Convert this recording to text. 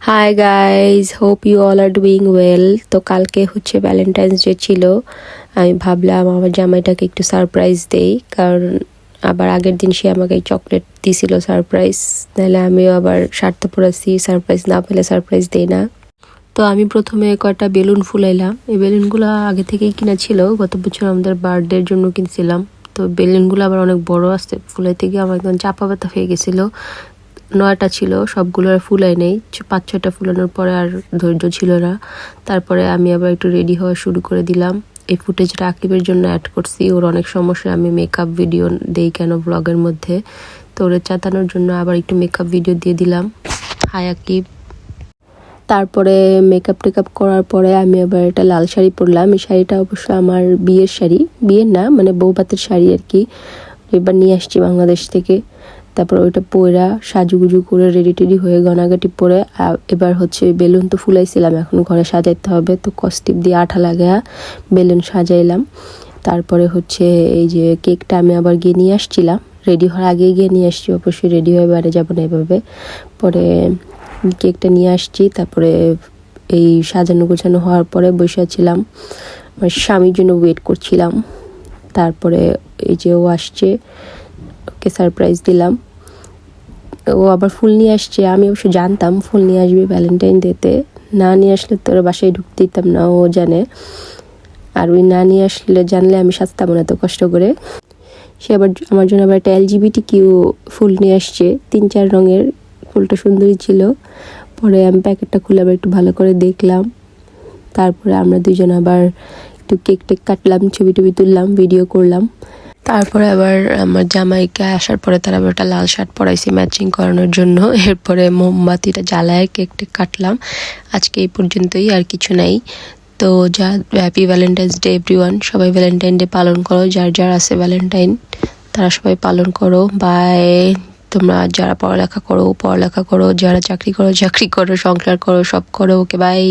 High guys, hope you all are doing well. তো কালকে হচ্ছে ভ্যালেন্টাইন্স ডে ছিল। আমি ভাবলাম আমার জামাইটাকে একটু সারপ্রাইজ দেই, কারণ আবার আগের দিন সে আমাকে চকলেট দিছিল সারপ্রাইজ। নাহলে আমিও আবার স্বার্থপর আছি, সারপ্রাইজ না পেলে সারপ্রাইজ দেই না। তো আমি প্রথমে কয়টা বেলুন ফুলাইলাম। এই বেলুনগুলো আগে থেকেই কিনা ছিল, গত বছর আমাদের বার্থডের জন্য কিনছিলাম। তো বেলুনগুলো আবার অনেক বড় আসছে, ফুলাইতে গিয়ে আমার একদম চাপা ব্যথা হয়ে গেছিলো। 9টা ছিল, সবগুলো আর ফুলাই নেই। 5-6টা ফুলানোর পরে আর ধৈর্য ছিল না। তারপরে আমি আবার একটু রেডি হওয়া শুরু করে দিলাম। এই ফুটেজটা আকিবের জন্য অ্যাড করছি। ওর অনেক সমস্যা, আমি মেকআপ ভিডিও দেই কেন ব্লগের মধ্যে, তো ওরে চাতানোর জন্য আবার একটু মেকআপ ভিডিও দিয়ে দিলাম। হাই আকিব। তারপরে মেকআপ টেকআপ করার পরে আমি আবার একটা লাল শাড়ি পরলাম। এই শাড়িটা অবশ্য আমার বিয়ের শাড়ি, বিয়ের না মানে বউভাতের শাড়ি আর কি, এবার নিয়ে আসছি বাংলাদেশ থেকে। তারপর ওইটা পরা সাজুগুজু করে রেডি টেডি হয়ে গনাগাটি পরে এবার হচ্ছে বেলুন তো ফুলাইছিলাম, এখন ঘরে সাজাইতে হবে। তো কস্টিপ দিয়ে আঠা লাগা বেলুন সাজাইলাম। তারপরে হচ্ছে এই যে কেকটা আমি আবার গিয়ে নিয়ে আসছিলাম, রেডি হওয়ার আগে গিয়ে নিয়ে আসছি, অবশ্যই রেডি হয়ে বাইরে যাবো না এভাবে। পরে কেকটা নিয়ে আসছি। তারপরে এই সাজানো গোছানো হওয়ার পরে বসেছিলাম, আমার স্বামীর জন্য ওয়েট করছিলাম। তারপরে এই যে ও আসছে, ওকে সারপ্রাইজ দিলাম। ও আবার ফুল নিয়ে আসছে, আমি অবশ্য জানতাম ফুল নিয়ে আসবে ভ্যালেন্টাইন ডেতে, না নিয়ে আসলে তোর বাসায় ঢুকতে দিতাম না, ও জানে। আর ওই না নিয়ে আসলে জানলে আমি সাজতাম না এত কষ্ট করে। সে আবার আমার জন্য আবার একটা LGBTQ ফুল নিয়ে আসছে, 3-4 রঙের। ফুলটা সুন্দরই ছিল। পরে আমি প্যাকেটটা খুলে আবার একটু ভালো করে দেখলাম। তারপরে আমরা দুজন আবার একটু কেক টেক কাটলাম, ছবি টবি তুললাম, ভিডিও করলাম। তারপরে আবার আমার জামাইকে আসার পরে তার আবার একটা লাল শার্ট পরাইছি ম্যাচিং করানোর জন্য। এরপরে মোমবাতিটা জ্বালায় কেক টেক কাটলাম। আজকে এই পর্যন্তই, আর কিছু নাই। তো হ্যাপি ভ্যালেন্টাইন্স ডে এভরিওয়ান। সবাই ভ্যালেন্টাইন ডে পালন করো, যার যার আছে ভ্যালেন্টাইন তারা সবাই পালন করো। বাই। তোমরা যারা পড়ালেখা করো, যারা চাকরি করো, সংসার করো, সব করো। ওকে, বাই।